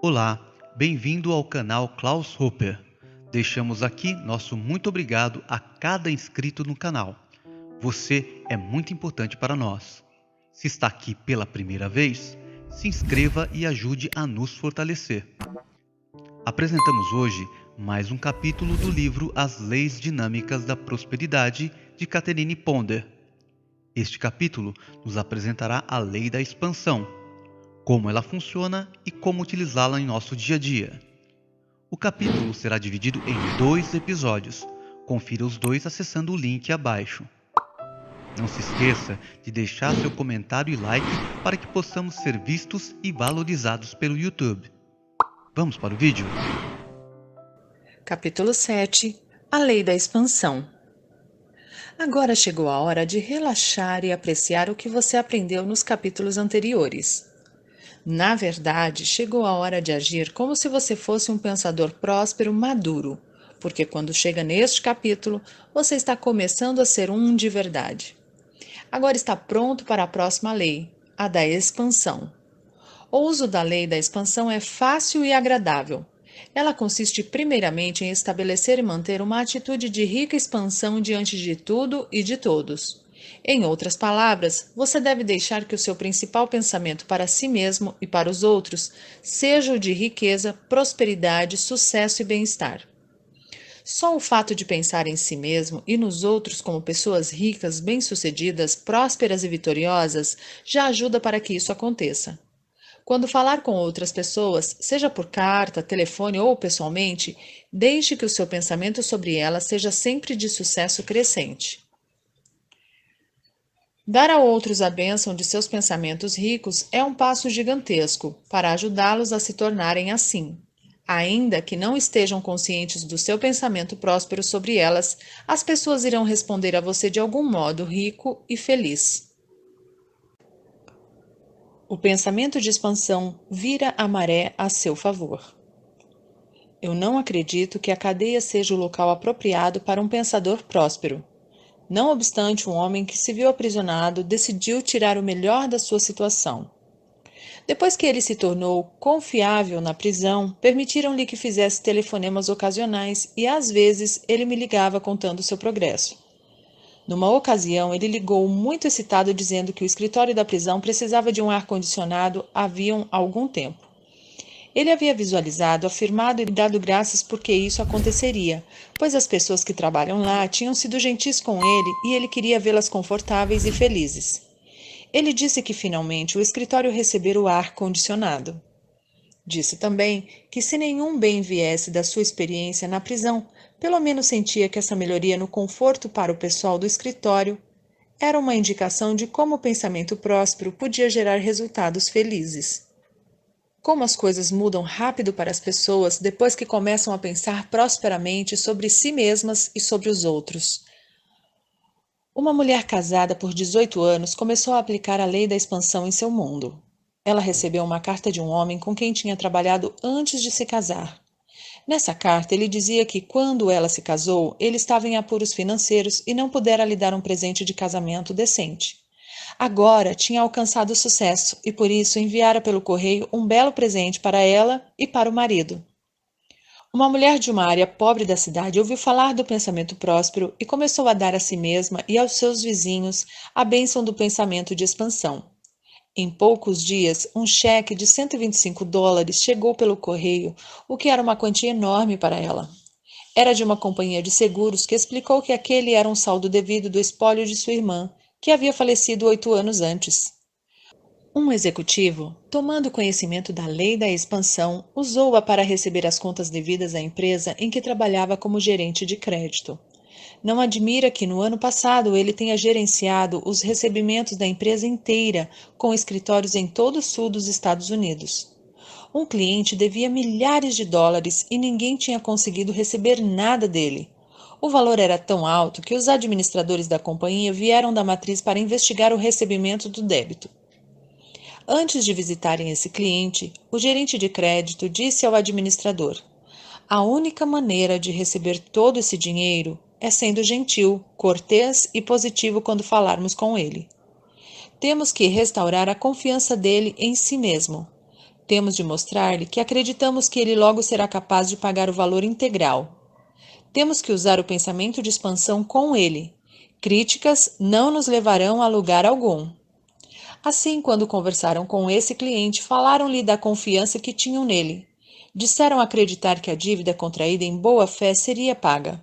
Olá, bem-vindo ao canal Klaus Hopper. Deixamos aqui nosso muito obrigado a cada inscrito no canal. Você é muito importante para nós. Se está aqui pela primeira vez, se inscreva e ajude a nos fortalecer. Apresentamos hoje mais um capítulo do livro As Leis Dinâmicas da Prosperidade, de Catherine Ponder. Este capítulo nos apresentará a lei da expansão, como ela funciona e como utilizá-la em nosso dia a dia. O capítulo será dividido em 2 episódios. Confira os dois acessando o link abaixo. Não se esqueça de deixar seu comentário e like para que possamos ser vistos e valorizados pelo YouTube. Vamos para o vídeo? Capítulo 7 – A Lei da Expansão. Agora chegou a hora de relaxar e apreciar o que você aprendeu nos capítulos anteriores. Na verdade, chegou a hora de agir como se você fosse um pensador próspero maduro, porque quando chega neste capítulo, você está começando a ser um de verdade. Agora está pronto para a próxima lei, a da expansão. O uso da lei da expansão é fácil e agradável. Ela consiste primeiramente em estabelecer e manter uma atitude de rica expansão diante de tudo e de todos. Em outras palavras, você deve deixar que o seu principal pensamento para si mesmo e para os outros seja o de riqueza, prosperidade, sucesso e bem-estar. Só o fato de pensar em si mesmo e nos outros como pessoas ricas, bem-sucedidas, prósperas e vitoriosas já ajuda para que isso aconteça. Quando falar com outras pessoas, seja por carta, telefone ou pessoalmente, deixe que o seu pensamento sobre elas seja sempre de sucesso crescente. Dar a outros a bênção de seus pensamentos ricos é um passo gigantesco para ajudá-los a se tornarem assim. Ainda que não estejam conscientes do seu pensamento próspero sobre elas, as pessoas irão responder a você de algum modo rico e feliz. O pensamento de expansão vira a maré a seu favor. Eu não acredito que a cadeia seja o local apropriado para um pensador próspero. Não obstante, um homem que se viu aprisionado decidiu tirar o melhor da sua situação. Depois que ele se tornou confiável na prisão, permitiram-lhe que fizesse telefonemas ocasionais e, às vezes, ele me ligava contando seu progresso. Numa ocasião, ele ligou muito excitado dizendo que o escritório da prisão precisava de um ar-condicionado havia algum tempo. Ele havia visualizado, afirmado e dado graças porque isso aconteceria, pois as pessoas que trabalham lá tinham sido gentis com ele e ele queria vê-las confortáveis e felizes. Ele disse que finalmente o escritório recebera o ar-condicionado. Disse também que se nenhum bem viesse da sua experiência na prisão, pelo menos sentia que essa melhoria no conforto para o pessoal do escritório era uma indicação de como o pensamento próspero podia gerar resultados felizes. Como as coisas mudam rápido para as pessoas depois que começam a pensar prosperamente sobre si mesmas e sobre os outros. Uma mulher casada por 18 anos começou a aplicar a lei da expansão em seu mundo. Ela recebeu uma carta de um homem com quem tinha trabalhado antes de se casar. Nessa carta, ele dizia que, quando ela se casou, ele estava em apuros financeiros e não pudera lhe dar um presente de casamento decente. Agora tinha alcançado sucesso e, por isso, enviara pelo correio um belo presente para ela e para o marido. Uma mulher de uma área pobre da cidade ouviu falar do pensamento próspero e começou a dar a si mesma e aos seus vizinhos a bênção do pensamento de expansão. Em poucos dias, um cheque de $125 chegou pelo correio, o que era uma quantia enorme para ela. Era de uma companhia de seguros que explicou que aquele era um saldo devido do espólio de sua irmã, que havia falecido 8 anos antes. Um executivo, tomando conhecimento da lei da expansão, usou-a para receber as contas devidas à empresa em que trabalhava como gerente de crédito. Não admira que no ano passado ele tenha gerenciado os recebimentos da empresa inteira, com escritórios em todo o sul dos Estados Unidos. Um cliente devia milhares de dólares e ninguém tinha conseguido receber nada dele. O valor era tão alto que os administradores da companhia vieram da matriz para investigar o recebimento do débito. Antes de visitarem esse cliente, o gerente de crédito disse ao administrador: "A única maneira de receber todo esse dinheiro é sendo gentil, cortês e positivo quando falarmos com ele. Temos que restaurar a confiança dele em si mesmo. Temos de mostrar-lhe que acreditamos que ele logo será capaz de pagar o valor integral. Temos que usar o pensamento de expansão com ele. Críticas não nos levarão a lugar algum. Assim, quando conversaram com esse cliente, falaram-lhe da confiança que tinham nele. Disseram acreditar que a dívida contraída em boa fé seria paga.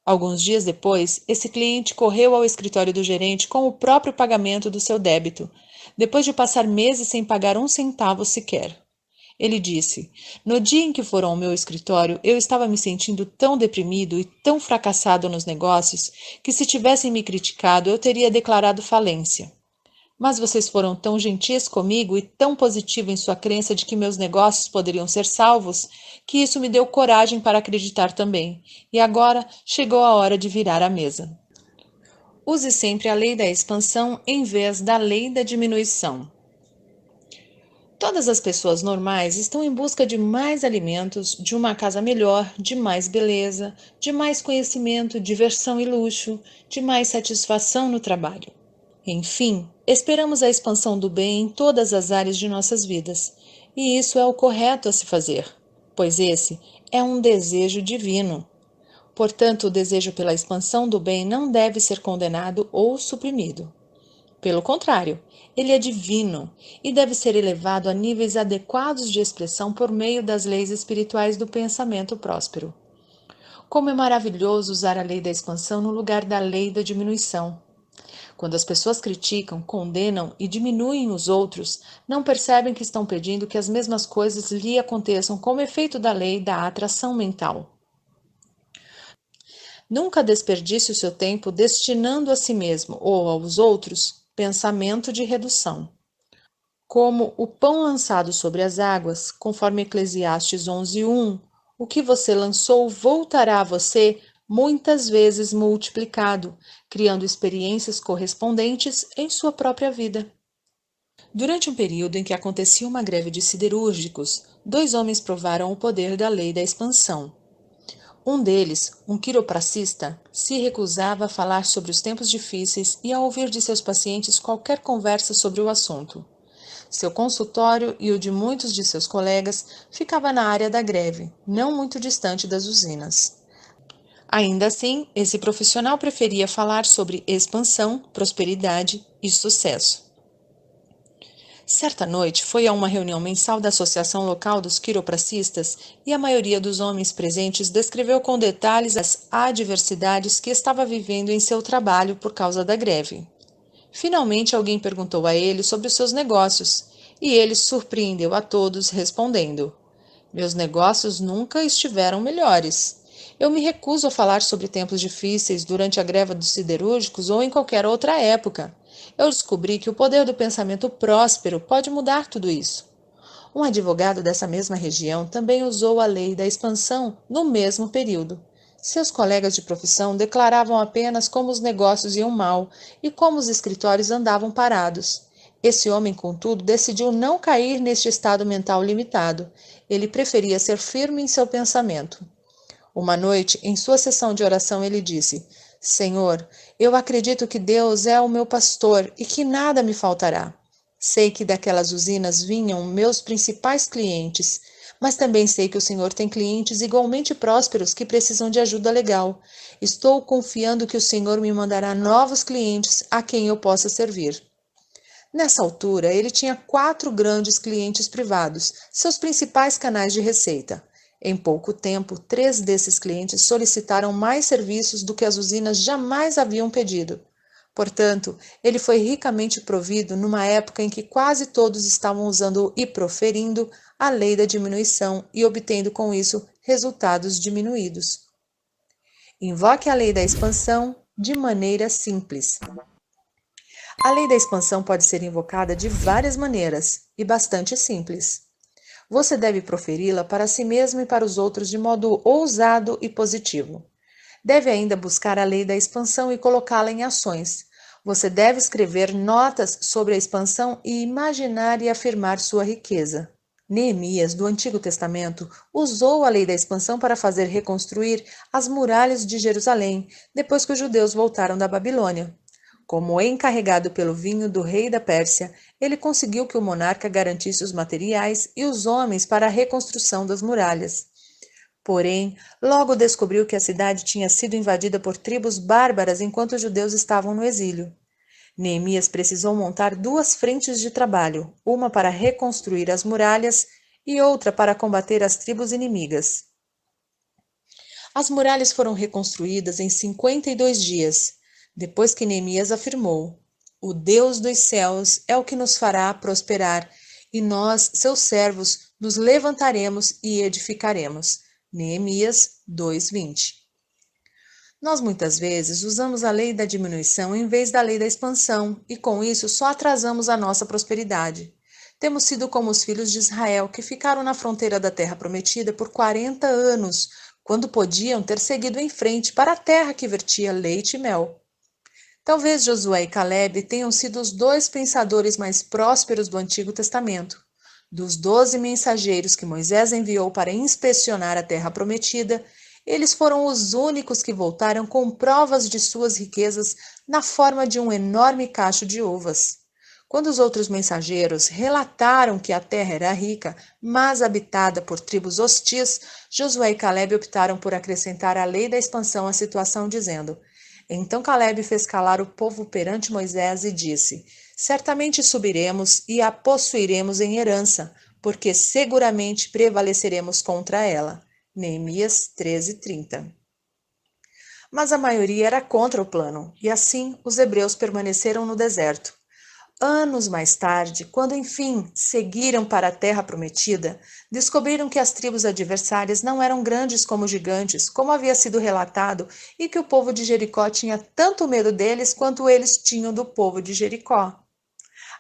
Alguns dias depois, esse cliente correu ao escritório do gerente com o próprio pagamento do seu débito, depois de passar meses sem pagar um centavo sequer. Ele disse: "No dia em que foram ao meu escritório, eu estava me sentindo tão deprimido e tão fracassado nos negócios que, se tivessem me criticado, eu teria declarado falência. Mas vocês foram tão gentis comigo e tão positivo em sua crença de que meus negócios poderiam ser salvos, que isso me deu coragem para acreditar também. E agora chegou a hora de virar a mesa." Use sempre a lei da expansão em vez da lei da diminuição. Todas as pessoas normais estão em busca de mais alimentos, de uma casa melhor, de mais beleza, de mais conhecimento, diversão e luxo, de mais satisfação no trabalho. Enfim, esperamos a expansão do bem em todas as áreas de nossas vidas, e isso é o correto a se fazer, pois esse é um desejo divino. Portanto, o desejo pela expansão do bem não deve ser condenado ou suprimido. Pelo contrário, ele é divino e deve ser elevado a níveis adequados de expressão por meio das leis espirituais do pensamento próspero. Como é maravilhoso usar a lei da expansão no lugar da lei da diminuição. Quando as pessoas criticam, condenam e diminuem os outros, não percebem que estão pedindo que as mesmas coisas lhe aconteçam como efeito da lei da atração mental. Nunca desperdice o seu tempo destinando a si mesmo ou aos outros pensamento de redução. Como o pão lançado sobre as águas, conforme Eclesiastes 11:1, o que você lançou voltará a você muitas vezes multiplicado, criando experiências correspondentes em sua própria vida. Durante um período em que acontecia uma greve de siderúrgicos, 2 homens provaram o poder da lei da expansão. Um deles, um quiropraxista, se recusava a falar sobre os tempos difíceis e a ouvir de seus pacientes qualquer conversa sobre o assunto. Seu consultório e o de muitos de seus colegas ficava na área da greve, não muito distante das usinas. Ainda assim, esse profissional preferia falar sobre expansão, prosperidade e sucesso. Certa noite, foi a uma reunião mensal da Associação Local dos Quiropraxistas e a maioria dos homens presentes descreveu com detalhes as adversidades que estava vivendo em seu trabalho por causa da greve. Finalmente, alguém perguntou a ele sobre os seus negócios, e ele surpreendeu a todos respondendo: "Meus negócios nunca estiveram melhores. Eu me recuso a falar sobre tempos difíceis durante a greve dos siderúrgicos ou em qualquer outra época. Eu descobri que o poder do pensamento próspero pode mudar tudo isso." Um advogado dessa mesma região também usou a lei da expansão no mesmo período. Seus colegas de profissão declaravam apenas como os negócios iam mal e como os escritórios andavam parados. Esse homem, contudo, decidiu não cair neste estado mental limitado. Ele preferia ser firme em seu pensamento. Uma noite, em sua sessão de oração, ele disse: "Senhor, eu acredito que Deus é o meu pastor e que nada me faltará. Sei que daquelas usinas vinham meus principais clientes, mas também sei que o Senhor tem clientes igualmente prósperos que precisam de ajuda legal. Estou confiando que o Senhor me mandará novos clientes a quem eu possa servir." Nessa altura, ele tinha 4 grandes clientes privados, seus principais canais de receita. Em pouco tempo, 3 desses clientes solicitaram mais serviços do que as usinas jamais haviam pedido. Portanto, ele foi ricamente provido numa época em que quase todos estavam usando e proferindo a lei da diminuição e obtendo com isso resultados diminuídos. Invoque a lei da expansão de maneira simples. A lei da expansão pode ser invocada de várias maneiras e bastante simples. Você deve proferi-la para si mesmo e para os outros de modo ousado e positivo. Deve ainda buscar a lei da expansão e colocá-la em ações. Você deve escrever notas sobre a expansão e imaginar e afirmar sua riqueza. Neemias, do Antigo Testamento, usou a lei da expansão para fazer reconstruir as muralhas de Jerusalém, depois que os judeus voltaram da Babilônia. Como encarregado pelo vinho do rei da Pérsia, ele conseguiu que o monarca garantisse os materiais e os homens para a reconstrução das muralhas. Porém, logo descobriu que a cidade tinha sido invadida por tribos bárbaras enquanto os judeus estavam no exílio. Neemias precisou montar 2 frentes de trabalho, uma para reconstruir as muralhas e outra para combater as tribos inimigas. As muralhas foram reconstruídas em 52 dias, depois que Neemias afirmou: "O Deus dos céus é o que nos fará prosperar, e nós, seus servos, nos levantaremos e edificaremos." Neemias 2:20. Nós muitas vezes usamos a lei da diminuição em vez da lei da expansão, e com isso só atrasamos a nossa prosperidade. Temos sido como os filhos de Israel, que ficaram na fronteira da terra prometida por 40 anos, quando podiam ter seguido em frente para a terra que vertia leite e mel. Talvez Josué e Calebe tenham sido os 2 pensadores mais prósperos do Antigo Testamento. Dos 12 mensageiros que Moisés enviou para inspecionar a terra prometida, eles foram os únicos que voltaram com provas de suas riquezas na forma de um enorme cacho de uvas. Quando os outros mensageiros relataram que a terra era rica, mas habitada por tribos hostis, Josué e Calebe optaram por acrescentar a lei da expansão à situação, dizendo: "Então Calebe fez calar o povo perante Moisés e disse: Certamente subiremos e a possuiremos em herança, porque seguramente prevaleceremos contra ela." Neemias 13:30. Mas a maioria era contra o plano, e assim os hebreus permaneceram no deserto. Anos mais tarde, quando enfim seguiram para a terra prometida, descobriram que as tribos adversárias não eram grandes como gigantes, como havia sido relatado, e que o povo de Jericó tinha tanto medo deles quanto eles tinham do povo de Jericó.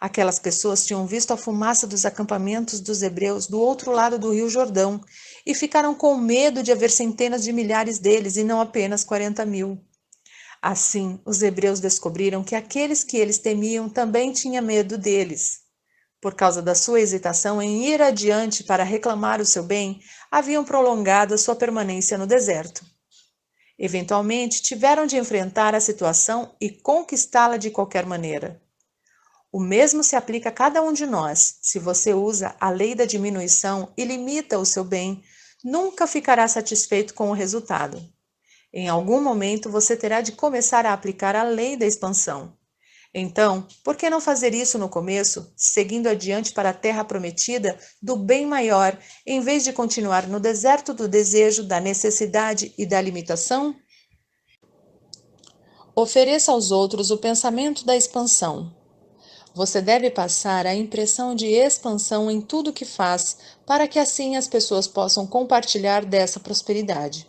Aquelas pessoas tinham visto a fumaça dos acampamentos dos hebreus do outro lado do rio Jordão e ficaram com medo de haver centenas de milhares deles e não apenas 40.000. Assim, os hebreus descobriram que aqueles que eles temiam também tinham medo deles. Por causa da sua hesitação em ir adiante para reclamar o seu bem, haviam prolongado a sua permanência no deserto. Eventualmente, tiveram de enfrentar a situação e conquistá-la de qualquer maneira. O mesmo se aplica a cada um de nós. Se você usa a lei da diminuição e limita o seu bem, nunca ficará satisfeito com o resultado. Em algum momento você terá de começar a aplicar a lei da expansão. Então, por que não fazer isso no começo, seguindo adiante para a terra prometida do bem maior, em vez de continuar no deserto do desejo, da necessidade e da limitação? Ofereça aos outros o pensamento da expansão. Você deve passar a impressão de expansão em tudo que faz, para que assim as pessoas possam compartilhar dessa prosperidade.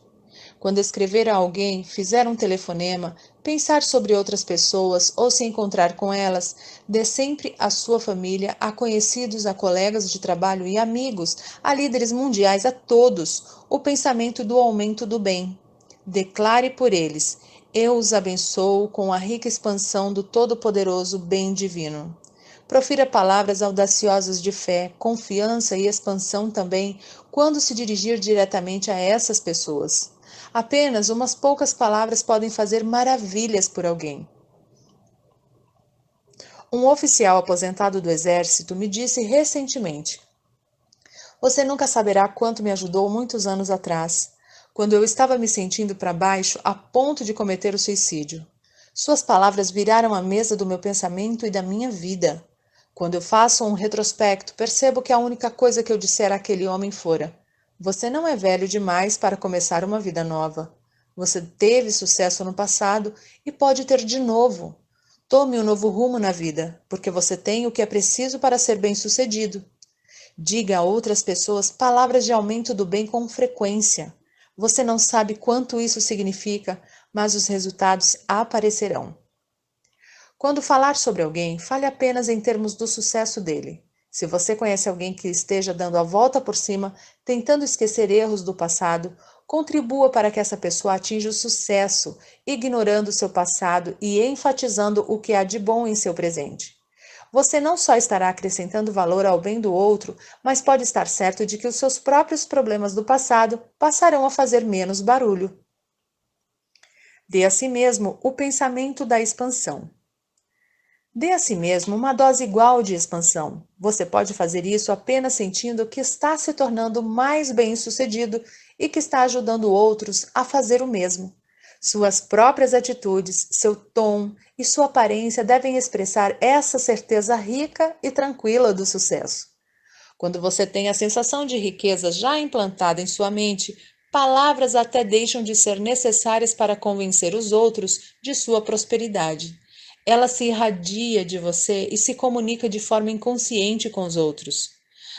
Quando escrever a alguém, fizer um telefonema, pensar sobre outras pessoas ou se encontrar com elas, dê sempre à sua família, a conhecidos, a colegas de trabalho e amigos, a líderes mundiais, a todos, o pensamento do aumento do bem. Declare por eles: "Eu os abençoo com a rica expansão do todo-poderoso bem divino." Profira palavras audaciosas de fé, confiança e expansão também quando se dirigir diretamente a essas pessoas. Apenas umas poucas palavras podem fazer maravilhas por alguém. Um oficial aposentado do Exército me disse recentemente: "Você nunca saberá quanto me ajudou muitos anos atrás, quando eu estava me sentindo para baixo a ponto de cometer o suicídio. Suas palavras viraram a mesa do meu pensamento e da minha vida. Quando eu faço um retrospecto, percebo que a única coisa que eu dissera àquele homem fora: Você não é velho demais para começar uma vida nova. Você teve sucesso no passado e pode ter de novo. Tome um novo rumo na vida, porque você tem o que é preciso para ser bem-sucedido." Diga a outras pessoas palavras de aumento do bem com frequência. Você não sabe quanto isso significa, mas os resultados aparecerão. Quando falar sobre alguém, fale apenas em termos do sucesso dele. Se você conhece alguém que esteja dando a volta por cima, tentando esquecer erros do passado, contribua para que essa pessoa atinja o sucesso, ignorando seu passado e enfatizando o que há de bom em seu presente. Você não só estará acrescentando valor ao bem do outro, mas pode estar certo de que os seus próprios problemas do passado passarão a fazer menos barulho. Dê a si mesmo o pensamento da expansão. Dê a si mesmo uma dose igual de expansão. Você pode fazer isso apenas sentindo que está se tornando mais bem-sucedido e que está ajudando outros a fazer o mesmo. Suas próprias atitudes, seu tom e sua aparência devem expressar essa certeza rica e tranquila do sucesso. Quando você tem a sensação de riqueza já implantada em sua mente, palavras até deixam de ser necessárias para convencer os outros de sua prosperidade. Ela se irradia de você e se comunica de forma inconsciente com os outros.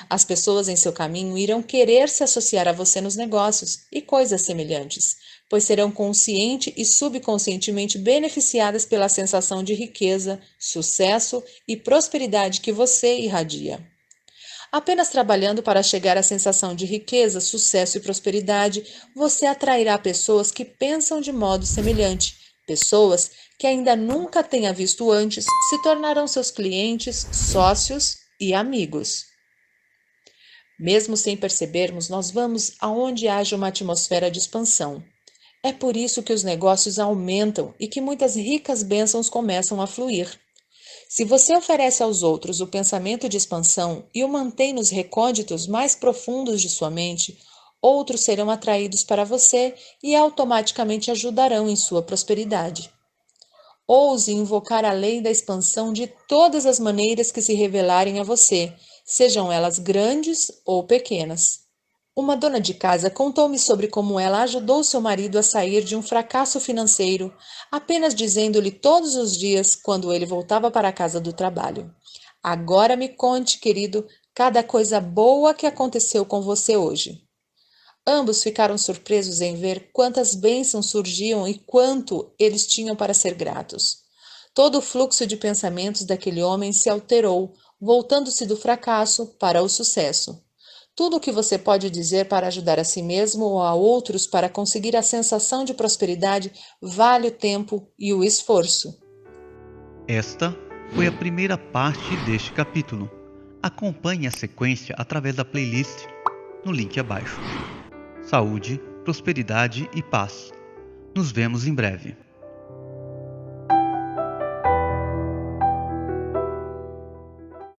As pessoas em seu caminho irão querer se associar a você nos negócios e coisas semelhantes, pois serão consciente e subconscientemente beneficiadas pela sensação de riqueza, sucesso e prosperidade que você irradia. Apenas trabalhando para chegar à sensação de riqueza, sucesso e prosperidade, você atrairá pessoas que pensam de modo semelhante. Pessoas que ainda nunca tenha visto antes se tornarão seus clientes, sócios e amigos. Mesmo sem percebermos, nós vamos aonde haja uma atmosfera de expansão. É por isso que os negócios aumentam e que muitas ricas bênçãos começam a fluir. Se você oferece aos outros o pensamento de expansão e o mantém nos recônditos mais profundos de sua mente, outros serão atraídos para você e automaticamente ajudarão em sua prosperidade. Ouse invocar a lei da expansão de todas as maneiras que se revelarem a você, sejam elas grandes ou pequenas. Uma dona de casa contou-me sobre como ela ajudou seu marido a sair de um fracasso financeiro, apenas dizendo-lhe todos os dias quando ele voltava para a casa do trabalho: "Agora me conte, querido, cada coisa boa que aconteceu com você hoje." Ambos ficaram surpresos em ver quantas bênçãos surgiam e quanto eles tinham para ser gratos. Todo o fluxo de pensamentos daquele homem se alterou, voltando-se do fracasso para o sucesso. Tudo o que você pode dizer para ajudar a si mesmo ou a outros para conseguir a sensação de prosperidade vale o tempo e o esforço. Esta foi a primeira parte deste capítulo. Acompanhe a sequência através da playlist no link abaixo. Saúde, prosperidade e paz. Nos vemos em breve.